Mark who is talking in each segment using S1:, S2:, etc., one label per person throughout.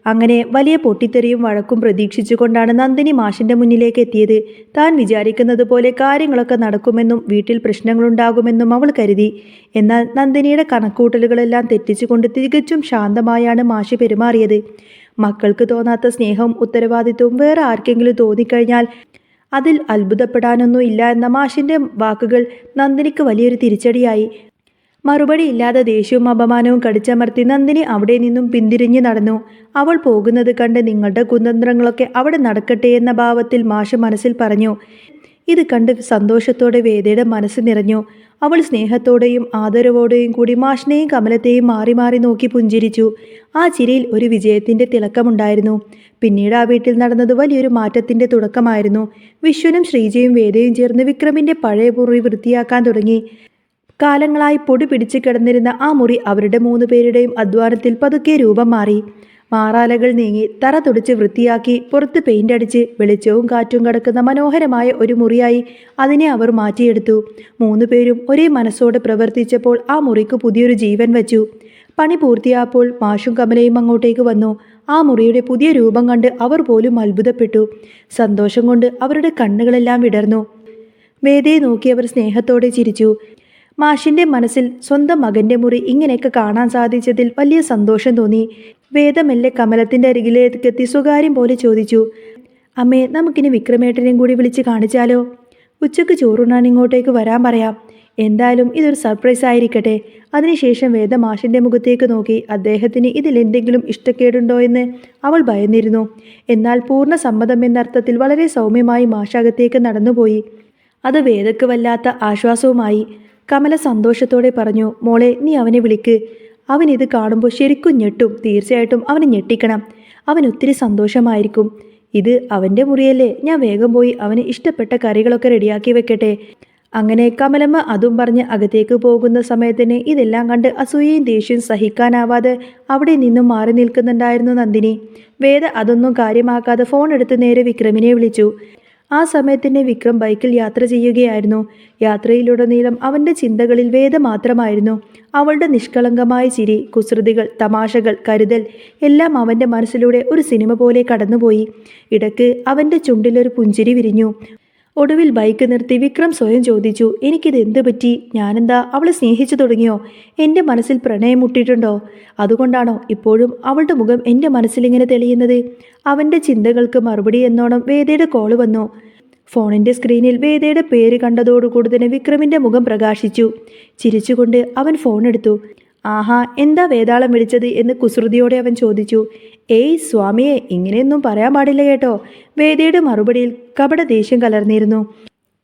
S1: അങ്ങനെ വലിയ പൊട്ടിത്തെറിയും വഴക്കും പ്രതീക്ഷിച്ചുകൊണ്ടാണ് നന്ദിനി മാഷിന്റെ മുന്നിലേക്ക് എത്തിയത്. താൻ വിചാരിക്കുന്നത് പോലെ കാര്യങ്ങളൊക്കെ നടക്കുമെന്നും വീട്ടിൽ പ്രശ്നങ്ങളുണ്ടാകുമെന്നും അവൾ കരുതി. എന്നാൽ നന്ദിനിയുടെ കണക്കൂട്ടലുകളെല്ലാം തെറ്റിച്ചുകൊണ്ട് തികച്ചും ശാന്തമായാണ് മാഷ് പെരുമാറിയത്. മക്കൾക്ക് തോന്നാത്ത സ്നേഹവും ഉത്തരവാദിത്വവും വേറെ ആർക്കെങ്കിലും തോന്നിക്കഴിഞ്ഞാൽ അതിൽ അത്ഭുതപ്പെടാനൊന്നും ഇല്ല എന്ന മാഷിന്റെ വാക്കുകൾ നന്ദിനിക്ക് വലിയൊരു തിരിച്ചടിയായി. മറുപടിയില്ലാതെ ദേഷ്യവും അപമാനവും കടിച്ചമർത്തി നന്ദിനി അവിടെ നിന്നും പിന്തിരിഞ്ഞു നടന്നു. അവൾ പോകുന്നത് കണ്ട് നിങ്ങളുടെ കുതന്ത്രങ്ങളൊക്കെ അവിടെ നടക്കട്ടെ എന്ന ഭാവത്തിൽ മാഷ് മനസ്സിൽ പറഞ്ഞു. ഇത് കണ്ട് സന്തോഷത്തോടെ വേദയുടെ മനസ്സ് നിറഞ്ഞു. അവൾ സ്നേഹത്തോടെയും ആദരവോടെയും കൂടി മാഷിനെയും കമലത്തെയും മാറി മാറി നോക്കി പുഞ്ചിരിച്ചു. ആ ചിരിയിൽ ഒരു വിജയത്തിന്റെ തിളക്കമുണ്ടായിരുന്നു. പിന്നീട് ആ വീട്ടിൽ നടന്നത് വലിയൊരു മാറ്റത്തിന്റെ തുടക്കമായിരുന്നു. വിശ്വനും ശ്രീജയും വേദയും ചേർന്ന് വിക്രമിന്റെ പഴയ മുറി വൃത്തിയാക്കാൻ തുടങ്ങി. കാലങ്ങളായി പൊടി പിടിച്ചു കിടന്നിരുന്ന ആ മുറി അവരുടെ 3 പേരുടെയും അധ്വാനത്തിൽ പതുക്കെ രൂപം മാറി. മാറാലകൾ നീങ്ങി, തറ തുടച്ച് വൃത്തിയാക്കി, പുറത്ത് പെയിന്റ് അടിച്ച് വെളിച്ചവും കാറ്റും കടക്കുന്ന മനോഹരമായ ഒരു മുറിയായി അതിനെ അവർ മാറ്റിയെടുത്തു. 3 പേരും ഒരേ മനസ്സോടെ പ്രവർത്തിച്ചപ്പോൾ ആ മുറിക്ക് പുതിയൊരു ജീവൻ വച്ചു. പണി പൂർത്തിയായപ്പോൾ മാഷും കമലയും അങ്ങോട്ടേക്ക് വന്നു. ആ മുറിയുടെ പുതിയ രൂപം കണ്ട് അവർ പോലും അത്ഭുതപ്പെട്ടു. സന്തോഷം കൊണ്ട് അവരുടെ കണ്ണുകളെല്ലാം വിടർന്നു. വേദയെ നോക്കി അവർ സ്നേഹത്തോടെ ചിരിച്ചു. മാഷിന്റെ മനസ്സിൽ സ്വന്തം മകന്റെ മുറി ഇങ്ങനെയൊക്കെ കാണാൻ സാധിച്ചതിൽ വലിയ സന്തോഷം തോന്നി. വേദമെല്ലെ കമലത്തിന്റെ അരികിലേക്കെത്തി സ്വകാര്യം പോലെ ചോദിച്ചു, അമ്മേ, നമുക്കിനി വിക്രമേട്ടനെയും കൂടി വിളിച്ച് കാണിച്ചാലോ? ഉച്ചയ്ക്ക് ചോറുണ്ണാൻ ഇങ്ങോട്ടേക്ക് വരാൻ പറയാം. എന്തായാലും ഇതൊരു സർപ്രൈസ് ആയിരിക്കട്ടെ. അതിനുശേഷം വേദ മാഷിന്റെ മുഖത്തേക്ക് നോക്കി. അദ്ദേഹത്തിന് ഇതിലെന്തെങ്കിലും ഇഷ്ടക്കേടുണ്ടോ എന്ന് അവൾ ഭയന്നിരുന്നു. എന്നാൽ പൂർണ്ണ സമ്മതം എന്നർത്ഥത്തിൽ വളരെ സൗമ്യമായി മാഷകത്തേക്ക് നടന്നുപോയി. അത് വേദക്ക് വല്ലാത്ത ആശ്വാസവുമായി. കമല സന്തോഷത്തോടെ പറഞ്ഞു, മോളെ, നീ അവനെ വിളിക്ക്. അവൻ ഇത് കാണുമ്പോൾ ശരിക്കും ഞെട്ടും. തീർച്ചയായിട്ടും അവനെ ഞെട്ടിക്കണം. അവൻ ഒത്തിരി സന്തോഷമായിരിക്കും. ഇത് അവൻ്റെ മുറിയല്ലേ, ഞാൻ വേഗം പോയി അവന് ഇഷ്ടപ്പെട്ട കറികളൊക്കെ റെഡിയാക്കി വെക്കട്ടെ. അങ്ങനെ കമലമ്മ അതും പറഞ്ഞ് അകത്തേക്ക് പോകുന്ന സമയത്തിന് ഇതെല്ലാം കണ്ട് അസൂയയും ദേഷ്യവും സഹിക്കാനാവാതെ അവിടെ നിന്നും മാറി നിൽക്കുന്നുണ്ടായിരുന്നു നന്ദിനി. വേദ അതൊന്നും കാര്യമാക്കാതെ ഫോൺ എടുത്ത് നേരെ വിക്രമിനെ വിളിച്ചു. ആ സമയത്തിന് വിക്രം ബൈക്കിൽ യാത്ര ചെയ്യുകയായിരുന്നു. യാത്രയിലുടനീളം അവൻ്റെ ചിന്തകളിൽ വേദ മാത്രമായിരുന്നു. അവളുടെ നിഷ്കളങ്കമായ ചിരി, കുസൃതികൾ, തമാശകൾ, കരുതൽ എല്ലാം അവൻ്റെ മനസ്സിലൂടെ ഒരു സിനിമ പോലെ കടന്നുപോയി. ഇടയ്ക്ക് അവൻ്റെ ചുണ്ടിലൊരു പുഞ്ചിരി വിരിഞ്ഞു. ഒടുവിൽ ബൈക്ക് നിർത്തി വിക്രം സ്വയം ചോദിച്ചു, എനിക്കിത് എന്ത് പറ്റി? ഞാനെന്താ അവളെ സ്നേഹിച്ചു തുടങ്ങിയോ? എൻ്റെ മനസ്സിൽ പ്രണയം മുട്ടിയിട്ടുണ്ടോ? അതുകൊണ്ടാണോ ഇപ്പോഴും അവളുടെ മുഖം എൻ്റെ മനസ്സിലിങ്ങനെ തെളിയുന്നത്? അവൻ്റെ ചിന്തകൾക്ക് മറുപടി എന്നോണം വേദയുടെ കോള് വന്നു. ഫോണിൻ്റെ സ്ക്രീനിൽ വേദയുടെ പേര് കണ്ടതോടുകൂടി തന്നെ വിക്രമിൻ്റെ മുഖം പ്രകാശിച്ചു. ചിരിച്ചുകൊണ്ട് അവൻ ഫോൺ എടുത്തു. ആഹാ, എന്താ വേതാളം വിളിച്ചത് എന്ന് കുസൃതിയോടെ അവൻ ചോദിച്ചു. ഏയ് സ്വാമിയെ, ഇങ്ങനെയൊന്നും പറയാൻ പാടില്ല കേട്ടോ. വേദയുടെ മറുപടിയിൽ കപട ദേഷ്യം കലർന്നിരുന്നു.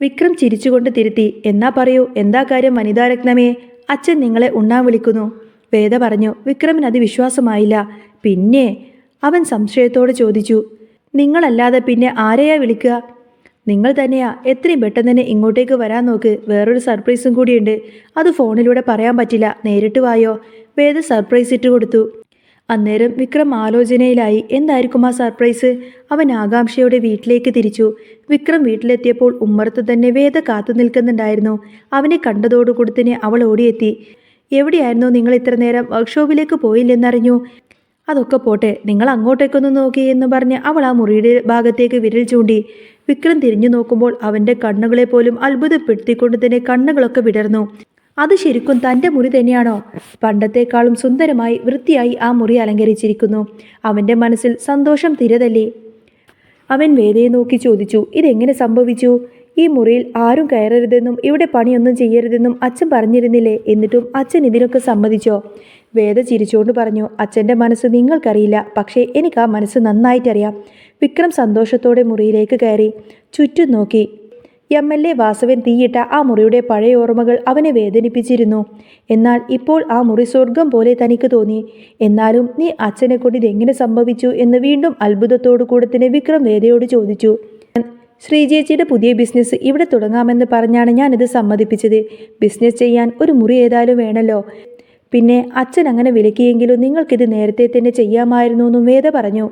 S1: വിക്രം ചിരിച്ചുകൊണ്ട് തിരുത്തി. എന്നാ പറയൂ, എന്താ കാര്യം വനിതാരത്നമേ? അച്ഛൻ നിങ്ങളെ ഉണ്ണാൻ വിളിക്കുന്നു, വേദ പറഞ്ഞു. വിക്രമിന് അത് വിശ്വാസമായില്ല. പിന്നെ അവൻ സംശയത്തോടെ ചോദിച്ചു, നിങ്ങളല്ലാതെ പിന്നെ ആരെയാ വിളിക്കുക? നിങ്ങൾ തന്നെയാ. എത്രയും പെട്ടെന്ന് തന്നെ ഇങ്ങോട്ടേക്ക് വരാൻ നോക്ക്. വേറൊരു സർപ്രൈസും കൂടിയുണ്ട്. അത് ഫോണിലൂടെ പറയാൻ പറ്റില്ല. നേരിട്ട് വായോ. വേദ സർപ്രൈസ് ഇട്ട് കൊടുത്തു. അന്നേരം വിക്രം ആലോചനയിലായി. എന്തായിരിക്കും ആ സർപ്രൈസ്? അവൻ ആകാംക്ഷയോടെ വീട്ടിലേക്ക് തിരിച്ചു. വിക്രം വീട്ടിലെത്തിയപ്പോൾ ഉമ്മറത്ത് തന്നെ വേദ കാത്തു നിൽക്കുന്നുണ്ടായിരുന്നു. അവനെ കണ്ടതോടുകൂടി തന്നെ അവൾ ഓടിയെത്തി. എവിടെയായിരുന്നു നിങ്ങൾ ഇത്ര നേരം? വർക്ക്ഷോപ്പിലേക്ക് പോയില്ലെന്നറിഞ്ഞു. അതൊക്കെ പോട്ടെ, നിങ്ങൾ അങ്ങോട്ടേക്കൊന്ന് നോക്കി എന്ന് പറഞ്ഞ് അവൾ ആ മുറിയുടെ ഭാഗത്തേക്ക് വിരൽ ചൂണ്ടി. വിക്രം തിരിഞ്ഞു നോക്കുമ്പോൾ അവൻ്റെ കണ്ണുകളെ പോലും അത്ഭുതപ്പെടുത്തിക്കൊണ്ട് തന്നെ കണ്ണുകളൊക്കെ വിടർന്നു. അത് ശരിക്കും തൻ്റെ മുറി തന്നെയാണോ? പണ്ടത്തെക്കാളും സുന്ദരമായി വൃത്തിയായി ആ മുറി അലങ്കരിച്ചിരിക്കുന്നു. അവൻ്റെ മനസ്സിൽ സന്തോഷം തിരതല്ലി. അവൻ വേദയെ നോക്കി ചോദിച്ചു, ഇതെങ്ങനെ സംഭവിച്ചു? ഈ മുറിയിൽ ആരും കയറരുതെന്നും ഇവിടെ പണിയൊന്നും ചെയ്യരുതെന്നും അച്ഛൻ പറഞ്ഞിരുന്നില്ലേ? എന്നിട്ടും അച്ഛൻ ഇതിനൊക്കെ സമ്മതിച്ചോ? വേദ ചിരിച്ചുകൊണ്ട് പറഞ്ഞു, അച്ഛൻ്റെ മനസ്സ് നിങ്ങൾക്കറിയില്ല, പക്ഷേ എനിക്ക് ആ മനസ്സ് നന്നായിട്ടറിയാം. വിക്രം സന്തോഷത്തോടെ മുറിയിലേക്ക് കയറി ചുറ്റും നോക്കി. MLA വാസവൻ തീയിട്ട ആ മുറിയുടെ പഴയ ഓർമ്മകൾ അവനെ വേദനിപ്പിച്ചിരുന്നു. എന്നാൽ ഇപ്പോൾ ആ മുറി സ്വർഗം പോലെ തനിക്ക് തോന്നി. എന്നാലും നീ അച്ഛനെ കൊണ്ട് ഇതെങ്ങനെ സംഭവിച്ചു എന്ന് വീണ്ടും അത്ഭുതത്തോടു കൂടെ തന്നെ വിക്രം വേദയോട് ചോദിച്ചു. ശ്രീജേച്ചിയുടെ പുതിയ ബിസിനസ് ഇവിടെ തുടങ്ങാമെന്ന് പറഞ്ഞാണ് ഞാനിത് സമ്മതിപ്പിച്ചത്. ബിസിനസ് ചെയ്യാൻ ഒരു മുറി ഏതായാലും വേണമല്ലോ. പിന്നെ അച്ഛൻ അങ്ങനെ വിലക്കിയെങ്കിലും നിങ്ങൾക്കിത് നേരത്തെ തന്നെ ചെയ്യാമായിരുന്നു എന്നും വേദ പറഞ്ഞു.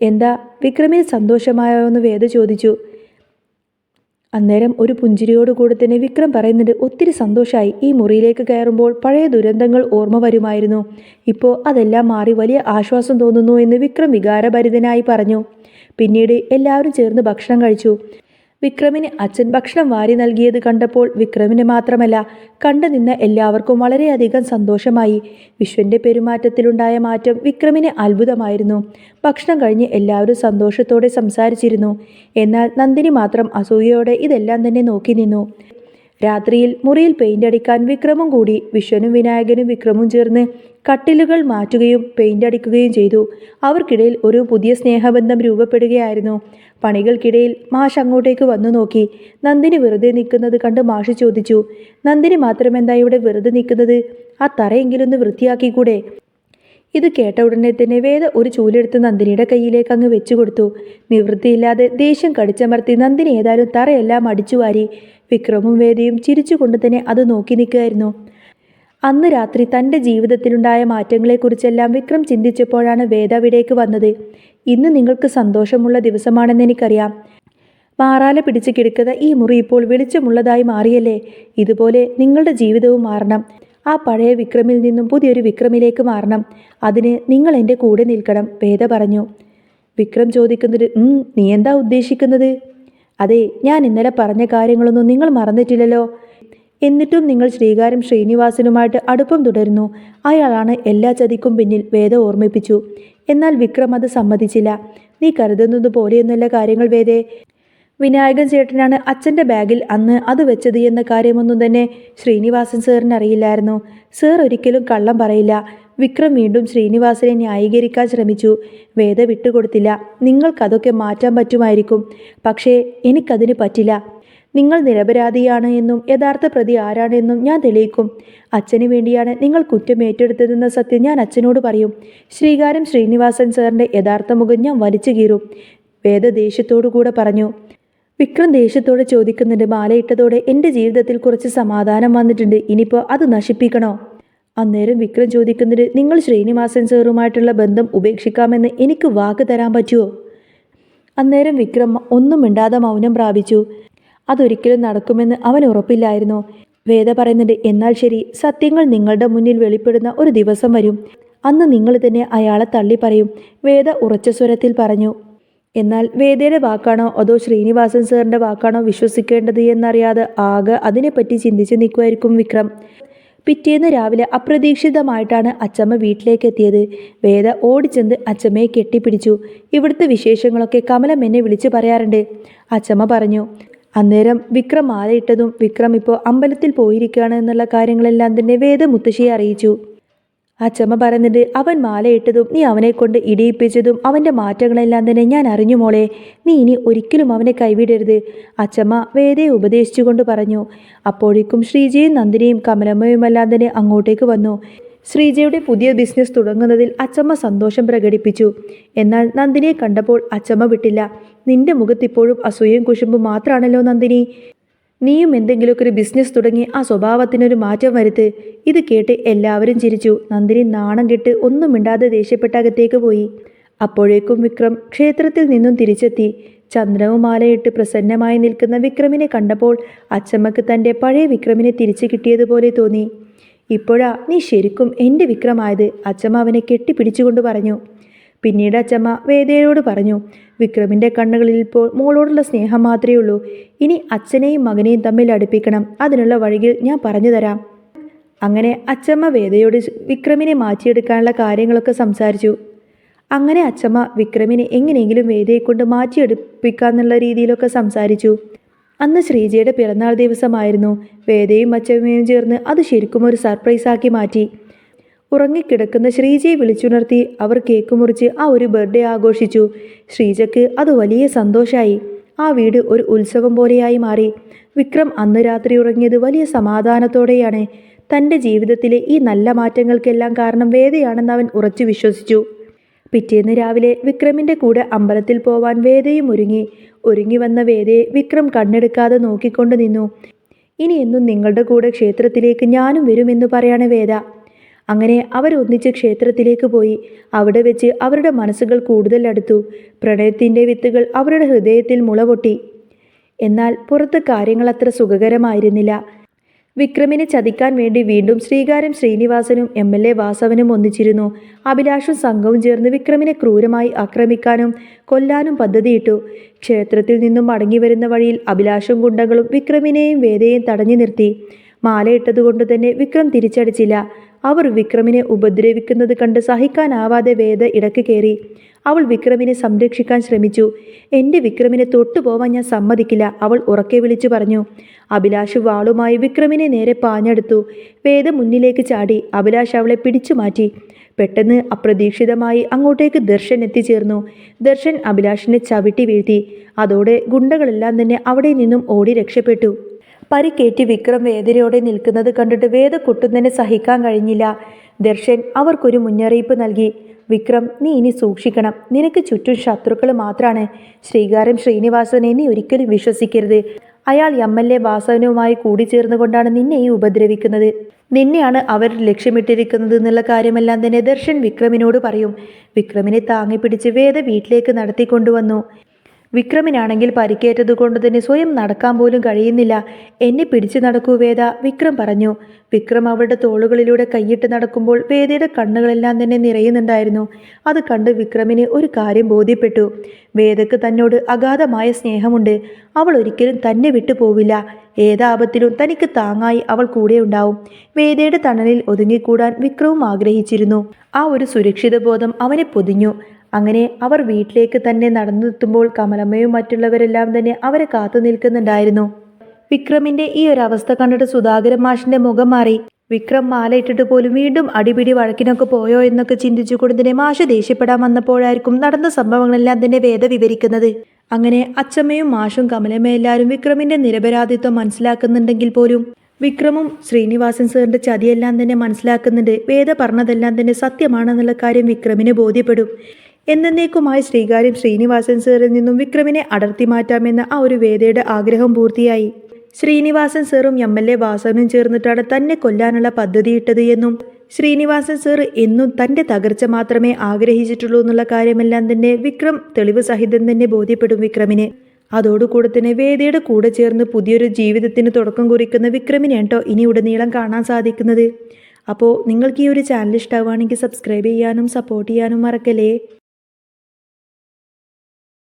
S1: എന്താ വിക്രമിന് സന്തോഷമായോ എന്ന് വേദ ചോദിച്ചു. അന്നേരം ഒരു പുഞ്ചിരിയോടുകൂടി തന്നെ വിക്രം പറയുന്നുണ്ട്, ഒത്തിരി സന്തോഷമായി. ഈ മുറിയിലേക്ക് കയറുമ്പോൾ പഴയ ദുരന്തങ്ങൾ ഓർമ്മ വരുമായിരുന്നു. ഇപ്പോൾ അതെല്ലാം മാറി വലിയ ആശ്വാസം തോന്നുന്നു എന്ന് വിക്രം വികാരഭരിതനായി പറഞ്ഞു. പിന്നീട് എല്ലാവരും ചേർന്ന് ഭക്ഷണം കഴിച്ചു. വിക്രമിന് അച്ഛൻ ഭക്ഷണം വാരി നൽകിയത് കണ്ടപ്പോൾ വിക്രമിന് മാത്രമല്ല കണ്ടു നിന്ന എല്ലാവർക്കും വളരെയധികം സന്തോഷമായി. വിശ്വന്റെ പെരുമാറ്റത്തിലുണ്ടായ മാറ്റം വിക്രമിന് അത്ഭുതമായിരുന്നു. ഭക്ഷണം കഴിഞ്ഞ് എല്ലാവരും സന്തോഷത്തോടെ സംസാരിച്ചിരുന്നു. എന്നാൽ നന്ദിനി മാത്രം അസൂയയോടെ ഇതെല്ലാം തന്നെ നോക്കി നിന്നു. രാത്രിയിൽ മുറിയിൽ പെയിന്റ് അടിക്കാൻ വിക്രമും കൂടി. വിശ്വനും വിനായകനും വിക്രമും ചേർന്ന് കട്ടിലുകൾ മാറ്റുകയും പെയിന്റ് അടിക്കുകയും ചെയ്തു. അവർക്കിടയിൽ ഒരു പുതിയ സ്നേഹബന്ധം രൂപപ്പെടുകയായിരുന്നു. പണികൾക്കിടയിൽ മാഷ് അങ്ങോട്ടേക്ക് വന്നു നോക്കി. നന്ദിനി വെറുതെ നിൽക്കുന്നത് കണ്ട് മാഷ് ചോദിച്ചു, നന്ദിനി മാത്രമെന്താ ഇവിടെ വെറുതെ നിൽക്കുന്നത്? ആ തറയെങ്കിലും ഒന്ന് വൃത്തിയാക്കിക്കൂടെ? ഇത് കേട്ട ഉടനെ തന്നെ വേദ ഒരു ചൂലെടുത്ത് നന്ദിനിയുടെ കയ്യിലേക്ക് അങ്ങ് വെച്ചു കൊടുത്തു. നിവൃത്തിയില്ലാതെ ദേഷ്യം കടിച്ചമർത്തി നന്ദിനി ഏതായാലും തറയെല്ലാം അടിച്ചുവാരി. വിക്രമും വേദയും ചിരിച്ചുകൊണ്ട് തന്നെ അത് നോക്കി നിൽക്കുകയായിരുന്നു. അന്ന് രാത്രി തൻ്റെ ജീവിതത്തിലുണ്ടായ മാറ്റങ്ങളെക്കുറിച്ചെല്ലാം വിക്രം ചിന്തിച്ചപ്പോഴാണ് വേദ അവിടേക്ക് വന്നത്. ഇന്ന് നിങ്ങൾക്ക് സന്തോഷമുള്ള ദിവസമാണെന്ന് എനിക്കറിയാം. മാറാല പിടിച്ച് കിടക്കുന്ന ഈ മുറി ഇപ്പോൾ വെളിച്ചമുള്ളതായി മാറിയല്ലേ? ഇതുപോലെ നിങ്ങളുടെ ജീവിതവും മാറണം. ആ പഴയ വിക്രമിൽ നിന്നും പുതിയൊരു വിക്രമിലേക്ക് മാറണം. അതിന് നിങ്ങൾ എൻ്റെ കൂടെ നിൽക്കണം, വേദ പറഞ്ഞു. വിക്രം ചോദിക്കുന്നത്, നീ എന്താ ഉദ്ദേശിക്കുന്നത്? അതെ, ഞാൻ ഇന്നലെ പറഞ്ഞ കാര്യങ്ങളൊന്നും നിങ്ങൾ മറന്നിട്ടില്ലല്ലോ. എന്നിട്ടും നിങ്ങൾ ശ്രീകാര്യം ശ്രീനിവാസനുമായിട്ട് അടുപ്പം തുടരുന്നു. അയാളാണ് എല്ലാ ചതിക്കും പിന്നിൽ, വേദ ഓർമ്മിപ്പിച്ചു. എന്നാൽ വിക്രം അത് സമ്മതിച്ചില്ല. നീ കരുതുന്നത് പോലെയൊന്നുമല്ല കാര്യങ്ങൾ വേദേ. വിനായകൻ ചേട്ടനാണ് അച്ഛൻ്റെ ബാഗിൽ അന്ന് അത് വെച്ചത് എന്ന കാര്യമൊന്നും തന്നെ ശ്രീനിവാസൻ സാറിന് അറിയില്ലായിരുന്നു. സാർ ഒരിക്കലും കള്ളം പറയില്ല. വിക്രം വീണ്ടും ശ്രീനിവാസനെ ന്യായീകരിക്കാൻ ശ്രമിച്ചു. വേദ വിട്ടുകൊടുത്തില്ല. നിങ്ങൾക്കതൊക്കെ മാറ്റാൻ പറ്റുമായിരിക്കും, പക്ഷേ എനിക്കതിന് പറ്റില്ല. നിങ്ങൾ നിരപരാധിയാണ് എന്നും യഥാർത്ഥ പ്രതി ആരാണെന്നും ഞാൻ തെളിയിക്കും. അച്ഛന് വേണ്ടിയാണ് നിങ്ങൾ കുറ്റം ഏറ്റെടുത്തതെന്ന സത്യം ഞാൻ അച്ഛനോട് പറയും. ശ്രീകാര്യം ശ്രീനിവാസൻ സാറിൻ്റെ യഥാർത്ഥ മുഖം ഞാൻ വലിച്ചു കീറും, വേദ ദേഷ്യത്തോടു കൂടെ പറഞ്ഞു. വിക്രം ദേഷ്യത്തോടെ ചോദിക്കുന്നുണ്ട്, മാലയിട്ടതോടെ എൻ്റെ ജീവിതത്തിൽ കുറച്ച് സമാധാനം വന്നിട്ടുണ്ട്, ഇനിയിപ്പോൾ അത് നശിപ്പിക്കണോ? അന്നേരം വിക്രം ചോദിക്കുന്നത്, നിങ്ങൾ ശ്രീനിവാസൻ സാറുമായിട്ടുള്ള ബന്ധം ഉപേക്ഷിക്കാമെന്ന് എനിക്ക് വാക്ക് തരാൻ പറ്റുമോ? അന്നേരം വിക്രം ഒന്നും മിണ്ടാതെ മൗനം പ്രാപിച്ചു. അതൊരിക്കലും നടക്കുമെന്ന് അവൻ ഉറപ്പില്ലായിരുന്നു. വേദ പറയുന്നുണ്ട്, എന്നാൽ ശരി, സത്യങ്ങൾ നിങ്ങളുടെ മുന്നിൽ വെളിപ്പെടുന്ന ഒരു ദിവസം വരും. അന്ന് നിങ്ങൾ തന്നെ അയാളെ തള്ളി പറയും, വേദ ഉറച്ച സ്വരത്തിൽ പറഞ്ഞു. എന്നാൽ വേദയുടെ വാക്കാണോ അതോ ശ്രീനിവാസൻ സാറിൻ്റെ വാക്കാണോ വിശ്വസിക്കേണ്ടത് എന്നറിയാതെ ആകെ അതിനെപ്പറ്റി ചിന്തിച്ച് നിൽക്കുമായിരിക്കും വിക്രം. പിറ്റേന്ന് രാവിലെ അപ്രതീക്ഷിതമായിട്ടാണ് അച്ചമ്മ വീട്ടിലേക്ക് എത്തിയത്. വേദ ഓടിച്ചെന്ന് അച്ചമ്മയെ കെട്ടിപ്പിടിച്ചു. ഇവിടുത്തെ വിശേഷങ്ങളൊക്കെ കമലം എന്നെ വിളിച്ചു പറയാറുണ്ട്, അച്ചമ്മ പറഞ്ഞു. അന്നേരം വിക്രം മാലയിട്ടതും വിക്രം ഇപ്പോൾ അമ്പലത്തിൽ പോയിരിക്കുകയാണ് എന്നുള്ള കാര്യങ്ങളെല്ലാം തന്നെ വേദ മുത്തശ്ശിയെ അറിയിച്ചു. അച്ചമ്മ പറയുന്നുണ്ട്, അവൻ മാലയിട്ടതും നീ അവനെ കൊണ്ട് ഇടിയിപ്പിച്ചതും അവൻ്റെ മാറ്റങ്ങളെല്ലാം തന്നെ ഞാൻ അറിഞ്ഞു മോളെ. നീ ഇനി ഒരിക്കലും അവനെ കൈവിടരുത്, അച്ചമ്മ വേദയെ ഉപദേശിച്ചുകൊണ്ട് പറഞ്ഞു. അപ്പോഴേക്കും ശ്രീജയും നന്ദിനിയും കമലമ്മയുമെല്ലാം തന്നെ അങ്ങോട്ടേക്ക് വന്നു. ശ്രീജയുടെ പുതിയ ബിസിനസ് തുടങ്ങുന്നതിൽ അച്ചമ്മ സന്തോഷം പ്രകടിപ്പിച്ചു. എന്നാൽ നന്ദിനിയെ കണ്ടപ്പോൾ അച്ചമ്മ വിട്ടില്ല. നിന്റെ മുഖത്തിപ്പോഴും അസൂയയും കുശുമ്പും മാത്രമാണല്ലോ നന്ദിനി. നീയും എന്തെങ്കിലുമൊക്കെ ഒരു ബിസിനസ് തുടങ്ങി ആ സ്വഭാവത്തിനൊരു മാറ്റം വരുത്ത്. ഇത് കേട്ട് എല്ലാവരും ചിരിച്ചു. നന്ദിനി നാണം കെട്ട് ഒന്നും മിണ്ടാതെ ദേഷ്യപ്പെട്ട അകത്തേക്ക് പോയി. അപ്പോഴേക്കും വിക്രം ക്ഷേത്രത്തിൽ നിന്നും തിരിച്ചെത്തി. ചന്ദ്രവും മാലയിട്ട് പ്രസന്നമായി നിൽക്കുന്ന വിക്രമിനെ കണ്ടപ്പോൾ അച്ചമ്മക്ക് തൻ്റെ പഴയ വിക്രമിനെ തിരിച്ചു കിട്ടിയതുപോലെ തോന്നി. ഇപ്പോഴാ നീ ശരിക്കും എൻ്റെ വിക്രമായത്, അച്ചമ്മ അവനെ കെട്ടിപ്പിടിച്ചുകൊണ്ട് പറഞ്ഞു. പിന്നീട് അച്ചമ്മ വേദയോട് പറഞ്ഞു, വിക്രമിൻ്റെ കണ്ണുകളിൽ ഇപ്പോൾ മോളോടുള്ള സ്നേഹം മാത്രമേ ഉള്ളൂ. ഇനി അച്ഛനെയും മകനെയും തമ്മിൽ അടുപ്പിക്കണം. അതിനുള്ള വഴികൾ ഞാൻ പറഞ്ഞു തരാം. അങ്ങനെ അച്ചമ്മ വേദയോട് വിക്രമിനെ മാറ്റിയെടുക്കാനുള്ള കാര്യങ്ങളൊക്കെ സംസാരിച്ചു. അങ്ങനെ അച്ചമ്മ വിക്രമിനെ എങ്ങനെയെങ്കിലും വേദയെക്കൊണ്ട് മാറ്റിയെടുപ്പിക്കാന്നുള്ള രീതിയിലൊക്കെ സംസാരിച്ചു. അന്ന് ശ്രീജയുടെ പിറന്നാൾ ദിവസമായിരുന്നു. വേദയും അച്ചമ്മയും ചേർന്ന് അത് ശരിക്കും ഒരു സർപ്രൈസാക്കി മാറ്റി. ഉറങ്ങിക്കിടക്കുന്ന ശ്രീജയെ വിളിച്ചുണർത്തി അവർ കേക്ക് മുറിച്ച് ആ ഒരു ബർത്ത്ഡേ ആഘോഷിച്ചു. ശ്രീജയ്ക്ക് അത് വലിയ സന്തോഷമായി. ആ വീട് ഒരു ഉത്സവം പോലെയായി മാറി. വിക്രം അന്ന് രാത്രി ഉറങ്ങിയത് വലിയ സമാധാനത്തോടെയാണ്. തൻ്റെ ജീവിതത്തിലെ ഈ നല്ല മാറ്റങ്ങൾക്കെല്ലാം കാരണം വേദയാണെന്ന് അവൻ ഉറച്ചു വിശ്വസിച്ചു. പിറ്റേന്ന് രാവിലെ വിക്രമിൻ്റെ കൂടെ അമ്പലത്തിൽ പോവാൻ വേദയും ഒരുങ്ങി വന്ന വേദയെ വിക്രം കണ്ണെടുക്കാതെ നോക്കിക്കൊണ്ട് നിന്നു. ഇനി എന്നും നിങ്ങളുടെ കൂടെ ക്ഷേത്രത്തിലേക്ക് ഞാനും വരുമെന്ന് പറയാണ് വേദ. അങ്ങനെ അവരൊന്നിച്ച് ക്ഷേത്രത്തിലേക്ക് പോയി. അവിടെ വെച്ച് അവരുടെ മനസ്സുകൾ കൂടുതൽ അടുത്തു. പ്രണയത്തിൻ്റെ വിത്തുകൾ അവരുടെ ഹൃദയത്തിൽ മുളപൊട്ടി. എന്നാൽ പുറത്ത് കാര്യങ്ങൾ അത്ര സുഖകരമായിരുന്നില്ല. വിക്രമിനെ ചതിക്കാൻ വേണ്ടി വീണ്ടും ശ്രീകാര്യം ശ്രീനിവാസനും MLA വാസവനും ഒന്നിച്ചിരുന്നു. അഭിലാഷും സംഘവും ചേർന്ന് വിക്രമിനെ ക്രൂരമായി ആക്രമിക്കാനും കൊല്ലാനും പദ്ധതിയിട്ടു. ക്ഷേത്രത്തിൽ നിന്നും മടങ്ങിവരുന്ന വഴിയിൽ അഭിലാഷും ഗുണ്ടകളും വിക്രമിനെയും വേദയെയും തടഞ്ഞു നിർത്തി. മാലയിട്ടതുകൊണ്ട് തന്നെ വിക്രം തിരിച്ചടിച്ചില്ല. അവർ വിക്രമിനെ ഉപദ്രവിക്കുന്നത് കണ്ട് സഹിക്കാനാവാതെ വേദ ഇടക്ക് കയറി. അവൾ വിക്രമിനെ സംരക്ഷിക്കാൻ ശ്രമിച്ചു. എൻ്റെ വിക്രമിനെ തൊട്ടുപോവാൻ ഞാൻ സമ്മതിക്കില്ല, അവൾ ഉറക്കെ വിളിച്ചു പറഞ്ഞു. അഭിലാഷ് വാളുമായി വിക്രമിനെ നേരെ പാഞ്ഞെടുത്തു. വേദ മുന്നിലേക്ക് ചാടി. അഭിലാഷ് അവളെ പിടിച്ചു മാറ്റി. പെട്ടെന്ന് അപ്രതീക്ഷിതമായി അങ്ങോട്ടേക്ക് ദർശൻ എത്തിച്ചേർന്നു. ദർശൻ അഭിലാഷിനെ ചവിട്ടി വീഴ്ത്തി. അതോടെ ഗുണ്ടകളെല്ലാം തന്നെ അവിടെ നിന്നും ഓടി രക്ഷപ്പെട്ടു. പരിക്കേറ്റി വിക്രം വേദനയോടെ നിൽക്കുന്നത് കണ്ടിട്ട് വേദ കൊട്ടും തന്നെ സഹിക്കാൻ കഴിഞ്ഞില്ല. ദർശൻ അവർക്കൊരു മുന്നറിയിപ്പ് നൽകി. വിക്രം, നീ ഇനി സൂക്ഷിക്കണം. നിനക്ക് ചുറ്റും ശത്രുക്കൾ മാത്രമാണ്. ശ്രീകാര്യം ശ്രീനിവാസനെ നീ ഒരിക്കലും വിശ്വസിക്കരുത്. അയാൾ MLA വാസവനുമായി കൂടിച്ചേർന്നുകൊണ്ടാണ് നിന്നെയും ഉപദ്രവിക്കുന്നത്. നിന്നെയാണ് അവർ ലക്ഷ്യമിട്ടിരിക്കുന്നത് എന്നുള്ള കാര്യമെല്ലാം തന്നെ ദർശൻ വിക്രമിനോട് പറയും. വിക്രമിനെ താങ്ങിപ്പിടിച്ച് വേദ വീട്ടിലേക്ക് നടത്തിക്കൊണ്ടുവന്നു. വിക്രമിനാണെങ്കിൽ പരിക്കേറ്റത് കൊണ്ട് തന്നെ സ്വയം നടക്കാൻ പോലും കഴിയുന്നില്ല. എന്നെ പിടിച്ചു നടക്കൂ വേദ, വിക്രം പറഞ്ഞു. വിക്രം അവളുടെ തോളുകളിലൂടെ കൈയിട്ട് നടക്കുമ്പോൾ വേദയുടെ കണ്ണുകളെല്ലാം തന്നെ നിറയുന്നുണ്ടായിരുന്നു. അത് കണ്ട് വിക്രമിന് ഒരു കാര്യം ബോധ്യപ്പെട്ടു. വേദക്ക് തന്നോട് അഗാധമായ സ്നേഹമുണ്ട്. അവൾ ഒരിക്കലും തന്നെ വിട്ടു പോവില്ല. ഏതാപത്തിലും തനിക്ക് താങ്ങായി അവൾ കൂടെ ഉണ്ടാവും. വേദയുടെ തണലിൽ ഒതുങ്ങിക്കൂടാൻ വിക്രവും ആഗ്രഹിച്ചിരുന്നു. ആ ഒരു സുരക്ഷിത ബോധം അവനെ പൊതിഞ്ഞു. അങ്ങനെ അവർ വീട്ടിലേക്ക് തന്നെ നടന്നെത്തുമ്പോൾ കമലമ്മയും മറ്റുള്ളവരെല്ലാം തന്നെ അവരെ കാത്തു നിൽക്കുന്നുണ്ടായിരുന്നു. വിക്രമിന്റെ ഈ ഒരു അവസ്ഥ കണ്ടിട്ട് സുധാകരൻ മാഷിന്റെ മുഖം മാറി. വിക്രം മാലയിട്ടിട്ട് പോലും വീണ്ടും അടിപിടി വഴക്കിനൊക്കെ പോയോ എന്നൊക്കെ ചിന്തിച്ചുകൊണ്ട് തന്നെ മാഷ് ദേഷ്യപ്പെടാൻ വന്നപ്പോഴായിരിക്കും നടന്ന സംഭവങ്ങളെല്ലാം തന്നെ വേദ വിവരിക്കുന്നത്. അങ്ങനെ അച്ചമ്മയും മാഷും കമലമ്മയും എല്ലാവരും വിക്രമിന്റെ നിരപരാധിത്വം മനസ്സിലാക്കുന്നുണ്ടെങ്കിൽ പോലും വിക്രമും ശ്രീനിവാസൻ സാറിന്റെ ചതിയെല്ലാം തന്നെ മനസ്സിലാക്കുന്നുണ്ട്. വേദ പറഞ്ഞതെല്ലാം തന്നെ സത്യമാണെന്നുള്ള കാര്യം വിക്രമിന് ബോധ്യപ്പെടും. എന്നേക്കുമായി ശ്രീകാര്യം ശ്രീനിവാസൻ സാറിൽ നിന്നും വിക്രമിനെ അടർത്തി മാറ്റാമെന്ന ആ ഒരു വേദയുടെ ആഗ്രഹം പൂർത്തിയായി. ശ്രീനിവാസൻ സാറും MLA വാസവനും ചേർന്നിട്ടാണ് തന്നെ കൊല്ലാനുള്ള പദ്ധതിയിട്ടത് എന്നും ശ്രീനിവാസൻ സാർ എന്നും തൻ്റെ തകർച്ച മാത്രമേ ആഗ്രഹിച്ചിട്ടുള്ളൂ എന്നുള്ള കാര്യമെല്ലാം തന്നെ വിക്രം തെളിവ് സഹിതം തന്നെ ബോധ്യപ്പെടും വിക്രമിന്. അതോടുകൂടെ തന്നെ വേദയുടെ കൂടെ ചേർന്ന് പുതിയൊരു ജീവിതത്തിന് തുടക്കം കുറിക്കുന്ന വിക്രമിനെയാണ് കേട്ടോ ഇനി ഉടനീളം കാണാൻ സാധിക്കുന്നത്. അപ്പോൾ നിങ്ങൾക്ക് ഈ ഒരു ചാനൽ ഇഷ്ടമാവുകയാണെങ്കിൽ സബ്സ്ക്രൈബ് ചെയ്യാനും സപ്പോർട്ട് ചെയ്യാനും മറക്കല്ലേ.